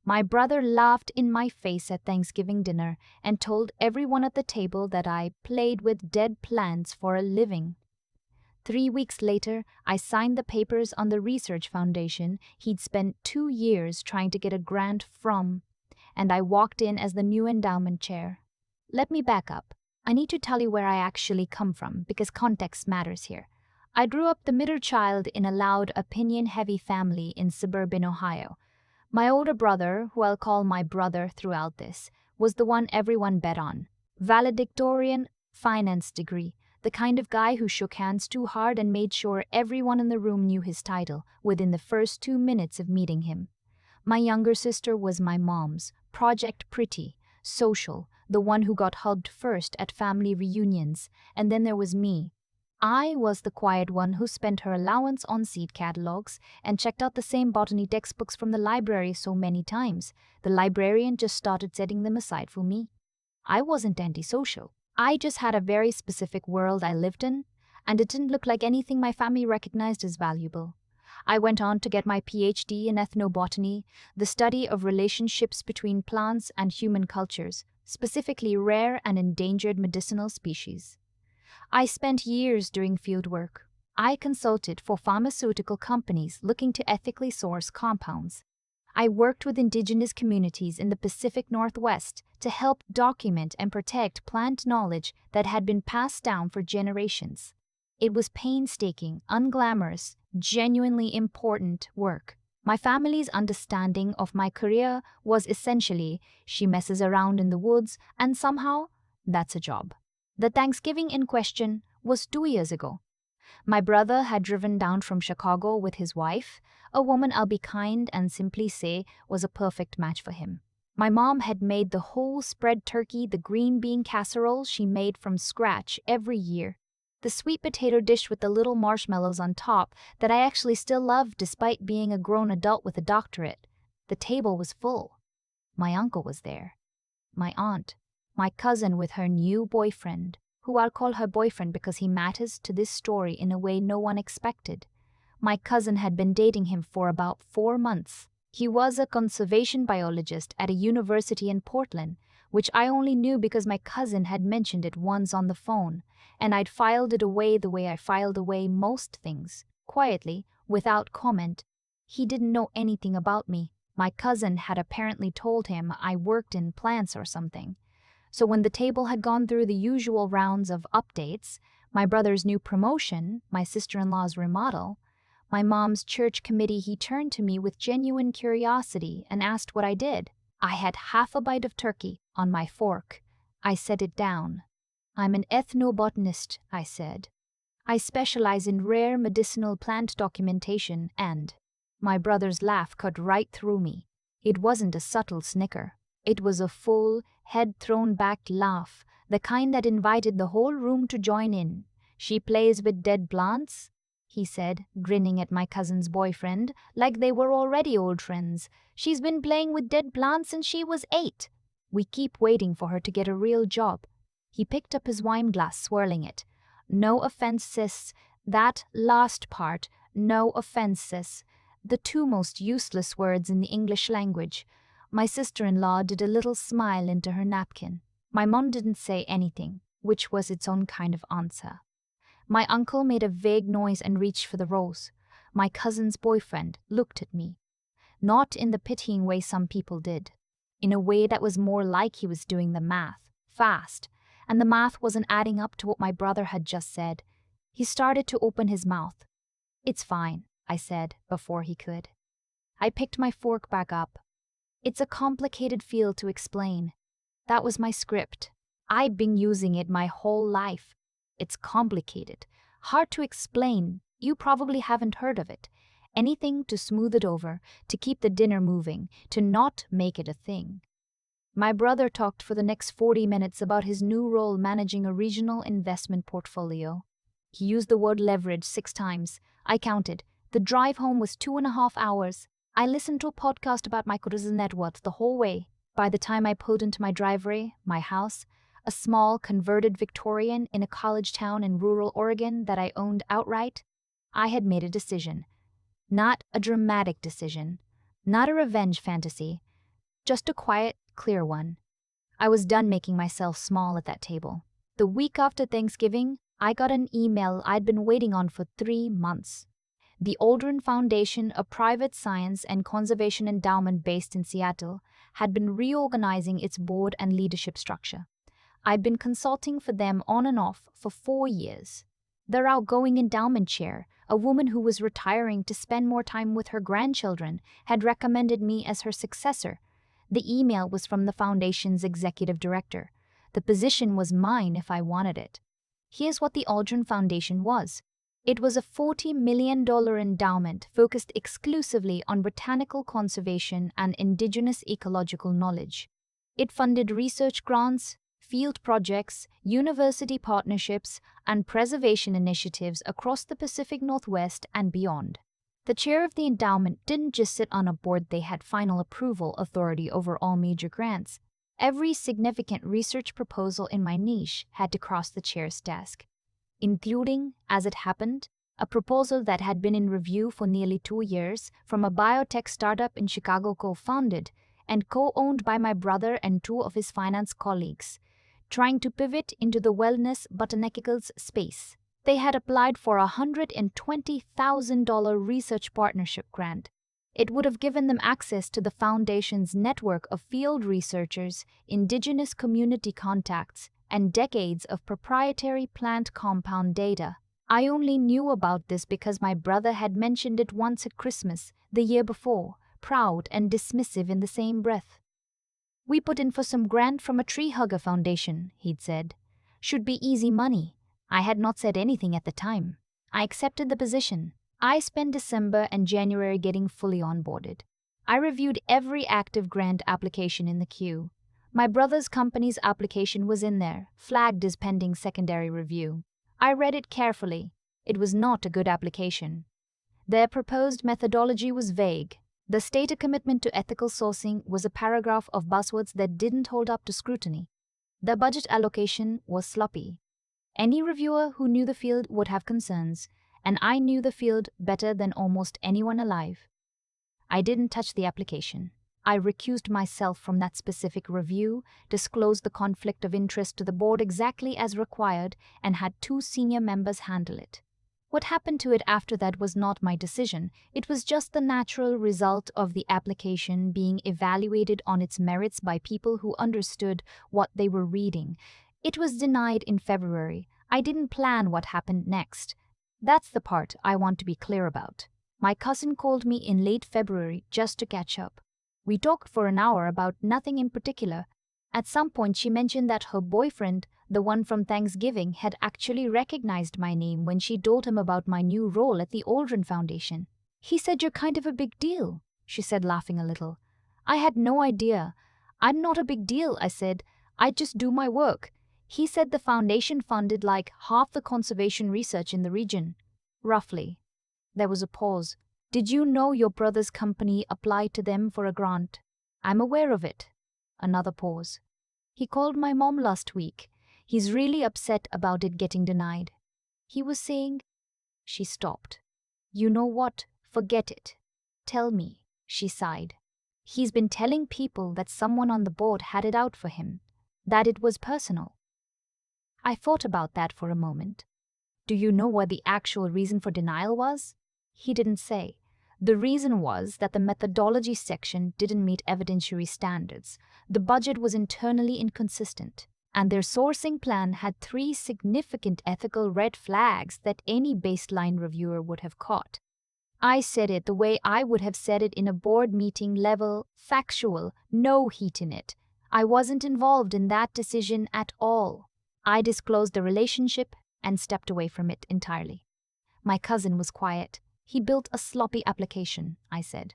My brother laughed in my face at Thanksgiving dinner and told everyone at the table that I played with dead plants for a living. 3 weeks later, I signed the papers on the research foundation he'd spent 2 years trying to get a grant from, and I walked in as the new endowment chair. Let me back up. I need to tell you where I actually come from, because context matters here. I grew up the middle child in a loud, opinion-heavy family in suburban Ohio. My older brother, who I'll call my brother throughout this, was the one everyone bet on. Valedictorian, finance degree, the kind of guy who shook hands too hard and made sure everyone in the room knew his title within the first 2 minutes of meeting him. My younger sister was my mom's, Project Pretty, social, the one who got hugged first at family reunions, and then there was me. I was the quiet one who spent her allowance on seed catalogs and checked out the same botany textbooks from the library so many times, the librarian just started setting them aside for me. I wasn't antisocial. I just had a very specific world I lived in, and it didn't look like anything my family recognized as valuable. I went on to get my PhD in ethnobotany, the study of relationships between plants and human cultures, specifically rare and endangered medicinal species. I spent years doing fieldwork. I consulted for pharmaceutical companies looking to ethically source compounds. I worked with indigenous communities in the Pacific Northwest to help document and protect plant knowledge that had been passed down for generations. It was painstaking, unglamorous, genuinely important work. My family's understanding of my career was essentially, she messes around in the woods and somehow, that's a job. The Thanksgiving in question was 2 years ago. My brother had driven down from Chicago with his wife, a woman I'll be kind and simply say was a perfect match for him. My mom had made the whole spread turkey, the green bean casserole she made from scratch every year, the sweet potato dish with the little marshmallows on top that I actually still love despite being a grown adult with a doctorate. The table was full. My uncle was there. My aunt. My cousin with her new boyfriend, who I'll call her boyfriend because he matters to this story in a way no one expected. My cousin had been dating him for about 4 months. He was a conservation biologist at a university in Portland, which I only knew because my cousin had mentioned it once on the phone, and I'd filed it away the way I filed away most things, quietly, without comment. He didn't know anything about me. My cousin had apparently told him I worked in plants or something. So when the table had gone through the usual rounds of updates, my brother's new promotion, my sister-in-law's remodel, my mom's church committee, he turned to me with genuine curiosity and asked what I did. I had half a bite of turkey on my fork. I set it down. I'm an ethnobotanist, I said. I specialize in rare medicinal plant documentation and... My brother's laugh cut right through me. It wasn't a subtle snicker. It was a full, head-thrown-back laugh, the kind that invited the whole room to join in. She plays with dead plants, he said, grinning at my cousin's boyfriend, like they were already old friends. She's been playing with dead plants since she was 8. We keep waiting for her to get a real job. He picked up his wine glass, swirling it. No offense, sis. That last part, no offense, sis. The 2 most useless words in the English language. My sister-in-law did a little smile into her napkin. My mom didn't say anything, which was its own kind of answer. My uncle made a vague noise and reached for the rose. My cousin's boyfriend looked at me. Not in the pitying way some people did. In a way that was more like he was doing the math, fast, and the math wasn't adding up to what my brother had just said. He started to open his mouth. "It's fine," I said, before he could. I picked my fork back up. It's a complicated field to explain. That was my script. I've been using it my whole life. It's complicated, hard to explain. You probably haven't heard of it. Anything to smooth it over, to keep the dinner moving, to not make it a thing. My brother talked for the next 40 minutes about his new role managing a regional investment portfolio. He used the word leverage 6 times. I counted. The drive home was 2.5 hours. I listened to a podcast about my cousin's net worth the whole way. By the time I pulled into my driveway, my house, a small converted Victorian in a college town in rural Oregon that I owned outright, I had made a decision. Not a dramatic decision, not a revenge fantasy, Just a quiet, clear one. I was done making myself small at that table. The week after Thanksgiving, I got an email I'd been waiting on for 3 months. The Aldrin Foundation, a private science and conservation endowment based in Seattle, had been reorganizing its board and leadership structure. I'd been consulting for them on and off for 4 years. Their outgoing endowment chair, a woman who was retiring to spend more time with her grandchildren, had recommended me as her successor. The email was from the foundation's executive director. The position was mine if I wanted it. Here's what the Aldrin Foundation was. It was a $40 million endowment focused exclusively on botanical conservation and indigenous ecological knowledge. It funded research grants, field projects, university partnerships, and preservation initiatives across the Pacific Northwest and beyond. The chair of the endowment didn't just sit on a board, they had final approval authority over all major grants. Every significant research proposal in my niche had to cross the chair's desk, including, as it happened, a proposal that had been in review for nearly 2 years from a biotech startup in Chicago co-founded and co-owned by my brother and 2 of his finance colleagues, trying to pivot into the wellness botanicals space. They had applied for a $120,000 research partnership grant. It would have given them access to the foundation's network of field researchers, indigenous community contacts, and decades of proprietary plant compound data. I only knew about this because my brother had mentioned it once at Christmas the year before, proud and dismissive in the same breath. "We put in for some grant from a tree hugger foundation," he'd said. "Should be easy money." I had not said anything at the time. I accepted the position. I spent December and January getting fully onboarded. I reviewed every active grant application in the queue. My brother's company's application was in there, flagged as pending secondary review. I read it carefully. It was not a good application. Their proposed methodology was vague. The stated commitment to ethical sourcing was a paragraph of buzzwords that didn't hold up to scrutiny. The budget allocation was sloppy. Any reviewer who knew the field would have concerns, and I knew the field better than almost anyone alive. I didn't touch the application. I recused myself from that specific review, disclosed the conflict of interest to the board exactly as required, and had 2 senior members handle it. What happened to it after that was not my decision. It was just the natural result of the application being evaluated on its merits by people who understood what they were reading. It was denied in February. I didn't plan what happened next. That's the part I want to be clear about. My cousin called me in late February just to catch up. We talked for an hour about nothing in particular. At some point she mentioned that her boyfriend, the one from Thanksgiving, had actually recognized my name when she told him about my new role at the Aldrin Foundation. "He said you're kind of a big deal," she said, laughing a little. I had no idea. "I'm not a big deal," I said. "I just do my work." He said the foundation funded like half the conservation research in the region. Roughly. There was a pause. "Did you know your brother's company applied to them for a grant?" "I'm aware of it." Another pause. "He called my mom last week. He's really upset about it getting denied. He was saying—" She stopped. "You know what? Forget it. Tell me," she sighed. "He's been telling people that someone on the board had it out for him, that it was personal." I thought about that for a moment. "Do you know what the actual reason for denial was?" He didn't say. The reason was that the methodology section didn't meet evidentiary standards, the budget was internally inconsistent, and their sourcing plan had 3 significant ethical red flags that any baseline reviewer would have caught. I said it the way I would have said it in a board meeting, level, factual, no heat in it. I wasn't involved in that decision at all. I disclosed the relationship and stepped away from it entirely. My cousin was quiet. "He built a sloppy application," I said.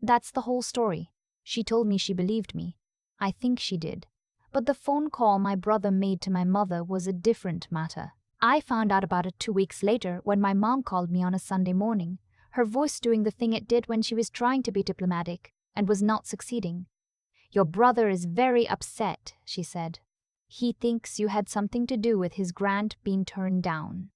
"That's the whole story." She told me she believed me. I think she did. But the phone call my brother made to my mother was a different matter. I found out about it 2 weeks later when my mom called me on a Sunday morning, her voice doing the thing it did when she was trying to be diplomatic and was not succeeding. "Your brother is very upset," she said. "He thinks you had something to do with his grant being turned down."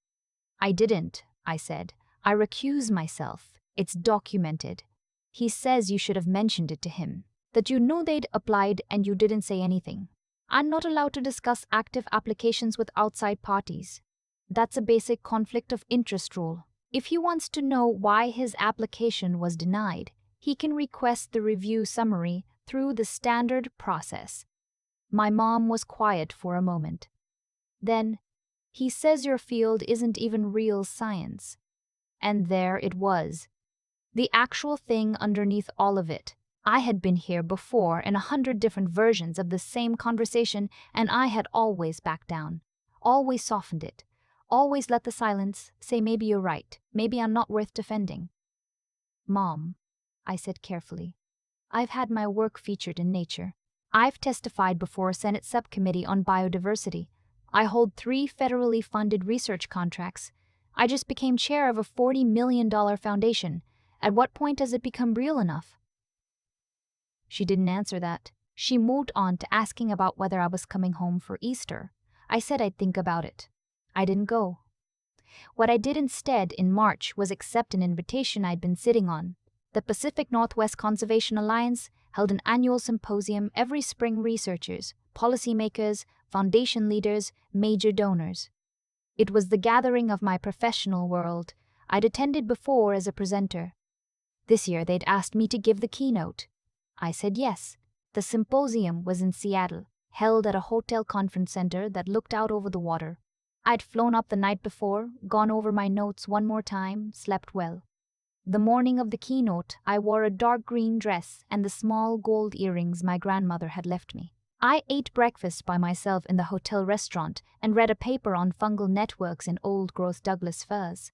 "I didn't," I said. "I recuse myself. It's documented. He says you should have mentioned it to him." that you knew they'd applied and you didn't say anything. I'm not allowed to discuss active applications with outside parties. That's a basic conflict of interest rule. If he wants to know why his application was denied, he can request the review summary through the standard process. My mom was quiet for a moment. Then, he says your field isn't even real science. And there it was. The actual thing underneath all of it. I had been here before in 100 different versions of the same conversation, and I had always backed down, always softened it, always let the silence say maybe you're right, maybe I'm not worth defending. Mom, I said carefully, I've had my work featured in Nature. I've testified before a Senate subcommittee on biodiversity. I hold 3 federally funded research contracts. I just became chair of a $40 million foundation. At what point does it become real enough? She didn't answer that. She moved on to asking about whether I was coming home for Easter. I said I'd think about it. I didn't go. What I did instead in March was accept an invitation I'd been sitting on. The Pacific Northwest Conservation Alliance held an annual symposium every spring. Researchers, policymakers, foundation leaders, major donors. It was the gathering of my professional world. I'd attended before as a presenter. This year they'd asked me to give the keynote. I said yes. The symposium was in Seattle, held at a hotel conference center that looked out over the water. I'd flown up the night before, gone over my notes one more time, slept well. The morning of the keynote, I wore a dark green dress and the small gold earrings my grandmother had left me. I ate breakfast by myself in the hotel restaurant and read a paper on fungal networks in old-growth Douglas firs.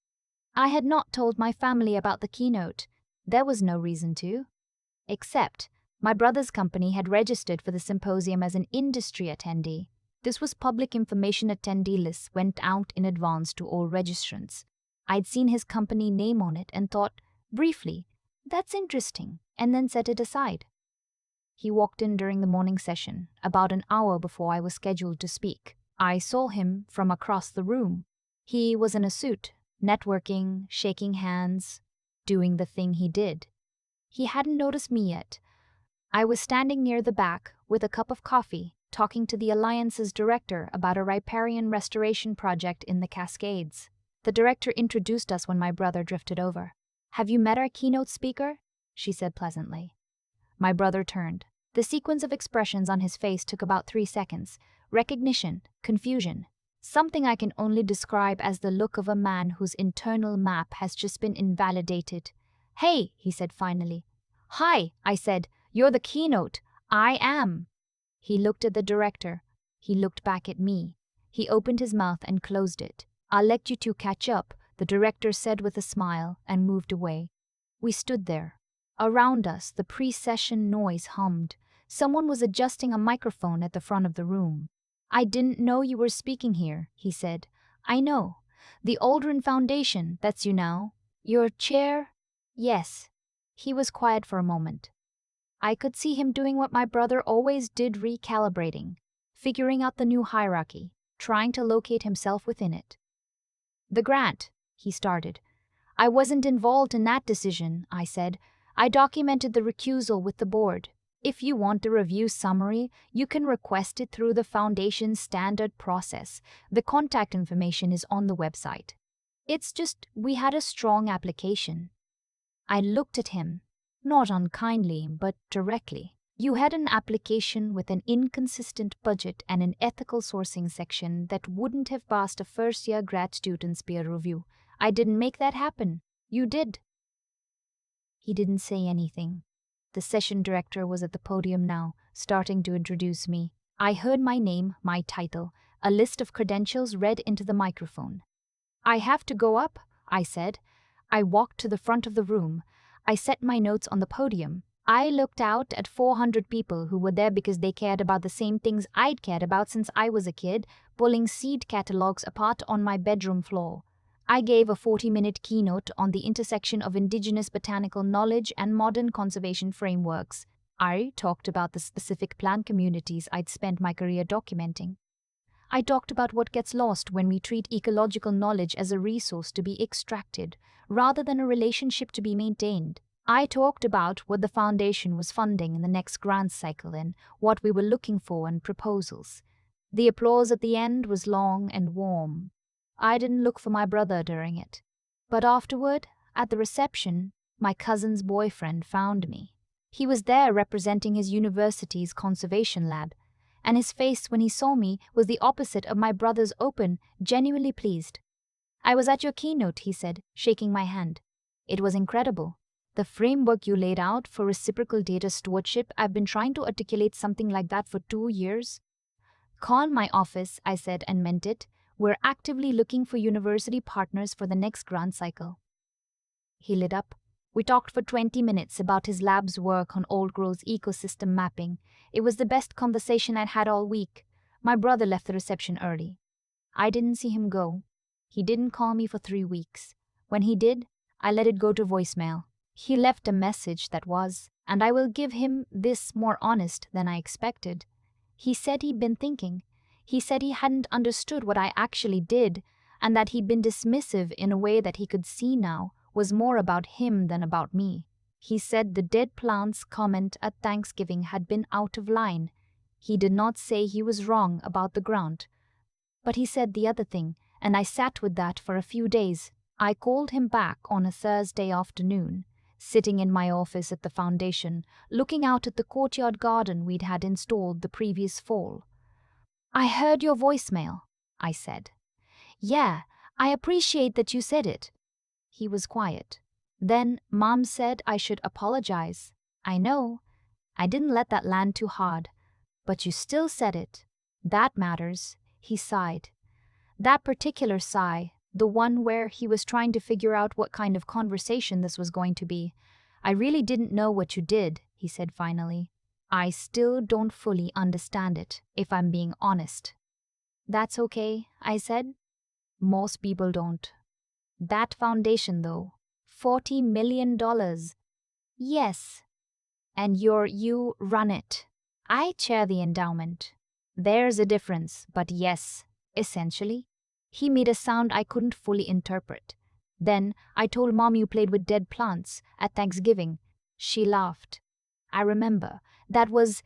I had not told my family about the keynote. There was no reason to. Except, my brother's company had registered for the symposium as an industry attendee. This was public information. Attendee lists went out in advance to all registrants. I'd seen his company name on it and thought, briefly, that's interesting, and then set it aside. He walked in during the morning session, about an hour before I was scheduled to speak. I saw him from across the room. He was in a suit, networking, shaking hands, doing the thing he did. He hadn't noticed me yet. I was standing near the back with a cup of coffee, talking to the Alliance's director about a riparian restoration project in the Cascades. The director introduced us when my brother drifted over. "Have you met our keynote speaker?" she said pleasantly. My brother turned. The sequence of expressions on his face took about 3 seconds. Recognition, confusion. Something I can only describe as the look of a man whose internal map has just been invalidated. "Hey," he said finally. "Hi," I said. "You're the keynote." "I am." He looked at the director. He looked back at me. He opened his mouth and closed it. "I'll let you two catch up," the director said with a smile and moved away. We stood there. Around us, the pre-session noise hummed. Someone was adjusting a microphone at the front of the room. "I didn't know you were speaking here," he said. "I know. The Aldrin Foundation, that's you now. Your chair?" "Yes." He was quiet for a moment. I could see him doing what my brother always did, recalibrating, figuring out the new hierarchy, trying to locate himself within it. "The grant," he started. "I wasn't involved in that decision," I said. "I documented the recusal with the board. If you want the review summary, you can request it through the Foundation's standard process. The contact information is on the website. It's just we had a strong application." I looked at him, not unkindly, but directly. "You had an application with an inconsistent budget and an ethical sourcing section that wouldn't have passed a first-year grad student's peer review. I didn't make that happen. You did." He didn't say anything. The session director was at the podium now, starting to introduce me. I heard my name, my title, a list of credentials read into the microphone. "I have to go up," I said. I walked to the front of the room. I set my notes on the podium. I looked out at 400 people who were there because they cared about the same things I'd cared about since I was a kid, pulling seed catalogs apart on my bedroom floor. I gave a 40-minute keynote on the intersection of indigenous botanical knowledge and modern conservation frameworks. I talked about the specific plant communities I'd spent my career documenting. I talked about what gets lost when we treat ecological knowledge as a resource to be extracted, rather than a relationship to be maintained. I talked about what the foundation was funding in the next grant cycle and what we were looking for in proposals. The applause at the end was long and warm. I didn't look for my brother during it. But afterward, at the reception, my cousin's boyfriend found me. He was there representing his university's conservation lab, and his face when he saw me was the opposite of my brother's open, genuinely pleased. "I was at your keynote," he said, shaking my hand. "It was incredible. The framework you laid out for reciprocal data stewardship, I've been trying to articulate something like that for 2 years." "Call my office," I said, and meant it. "We're actively looking for university partners for the next grant cycle." He lit up. We talked for 20 minutes about his lab's work on old growth ecosystem mapping. It was the best conversation I'd had all week. My brother left the reception early. I didn't see him go. He didn't call me for 3 weeks. When he did, I let it go to voicemail. He left a message that was, and I will give him this, more honest than I expected. He said he'd been thinking. He said he hadn't understood what I actually did, and that he'd been dismissive in a way that he could see now was more about him than about me. He said the dead plants comment at Thanksgiving had been out of line. He did not say he was wrong about the grant. But he said the other thing, and I sat with that for a few days. I called him back on a Thursday afternoon, sitting in my office at the foundation, looking out at the courtyard garden we'd had installed the previous fall. "I heard your voicemail," I said. "Yeah, I appreciate that you said it." He was quiet. "Then Mom said I should apologize." "I know. I didn't let that land too hard. But you still said it. That matters." He sighed. That particular sigh, the one where he was trying to figure out what kind of conversation this was going to be. "I really didn't know what you did," he said finally. "I still don't fully understand it, if I'm being honest." "That's okay," I said. "Most people don't." "That foundation, though, $40 million. "Yes." "And you run it." "I chair the endowment." "There's a difference, but yes, essentially." He made a sound I couldn't fully interpret. "Then I told Mom you played with dead plants at Thanksgiving." She laughed. "I remember. That was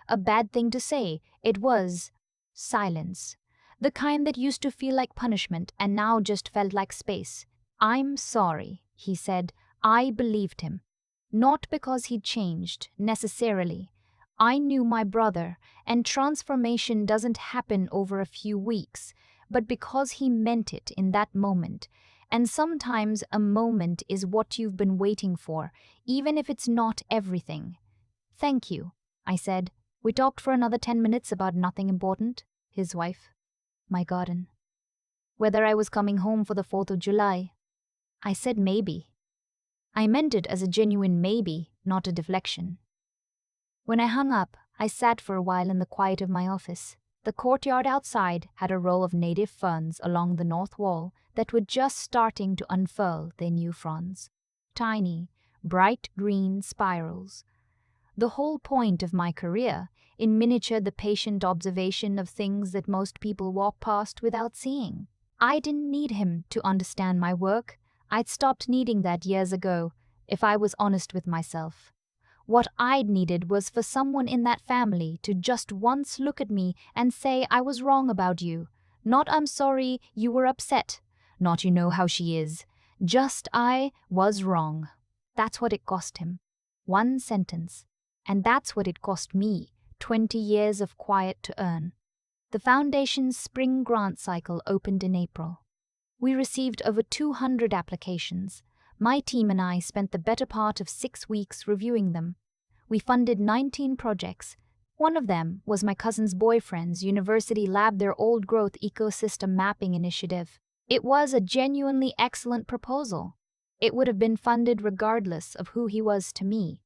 a bad thing to say. It was." Silence. The kind that used to feel like punishment and now just felt like space. "I'm sorry," he said. I believed him. Not because he'd changed, necessarily. I knew my brother, and transformation doesn't happen over a few weeks, but because he meant it in that moment. And sometimes a moment is what you've been waiting for, even if it's not everything. "Thank you," I said. We talked for another 10 minutes about nothing important. His wife. My garden. Whether I was coming home for the 4th of July. I said maybe. I meant it as a genuine maybe, not a deflection. When I hung up, I sat for a while in the quiet of my office. The courtyard outside had a row of native ferns along the north wall that were just starting to unfurl their new fronds. Tiny, bright green spirals. The whole point of my career, in miniature, the patient observation of things that most people walk past without seeing. I didn't need him to understand my work. I'd stopped needing that years ago, if I was honest with myself. What I'd needed was for someone in that family to just once look at me and say I was wrong about you. Not "I'm sorry you were upset." Not "you know how she is." Just "I was wrong." That's what it cost him. One sentence. And that's what it cost me, 20 years of quiet to earn. The Foundation's spring grant cycle opened in April. We received over 200 applications. My team and I spent the better part of 6 weeks reviewing them. We funded 19 projects. One of them was my cousin's boyfriend's university lab, their old growth ecosystem mapping initiative. It was a genuinely excellent proposal. It would have been funded regardless of who he was to me.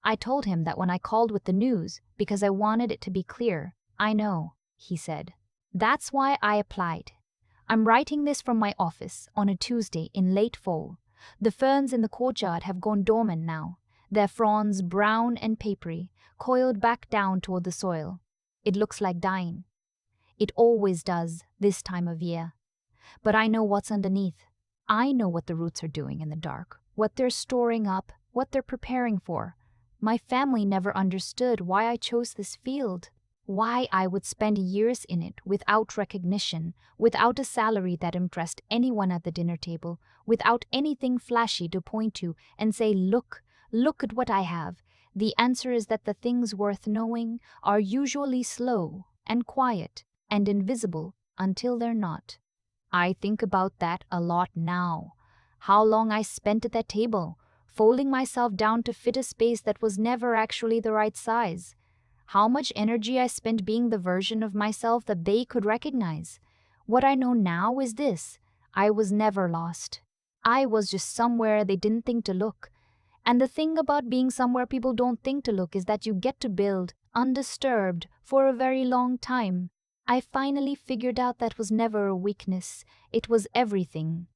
I told him that when I called with the news because I wanted it to be clear. "I know," he said. "That's why I applied. I'm writing this from my office on a Tuesday in late fall. The ferns in the courtyard have gone dormant now, their fronds brown and papery, coiled back down toward the soil. It looks like dying. It always does this time of year. But I know what's underneath. I know what the roots are doing in the dark. what they're storing up, what they're preparing for. My family never understood why I chose this field, why I would spend years in it without recognition, without a salary that impressed anyone at the dinner table, without anything flashy to point to and say, look, look at what I have. The answer is that the things worth knowing are usually slow and quiet and invisible until they're not. I think about that a lot now. How long I spent at that table, folding myself down to fit a space that was never actually the right size. How much energy I spent being the version of myself that they could recognize. What I know now is this: I was never lost. I was just somewhere they didn't think to look. And the thing about being somewhere people don't think to look is that you get to build, undisturbed, for a very long time. I finally figured out that was never a weakness, it was everything.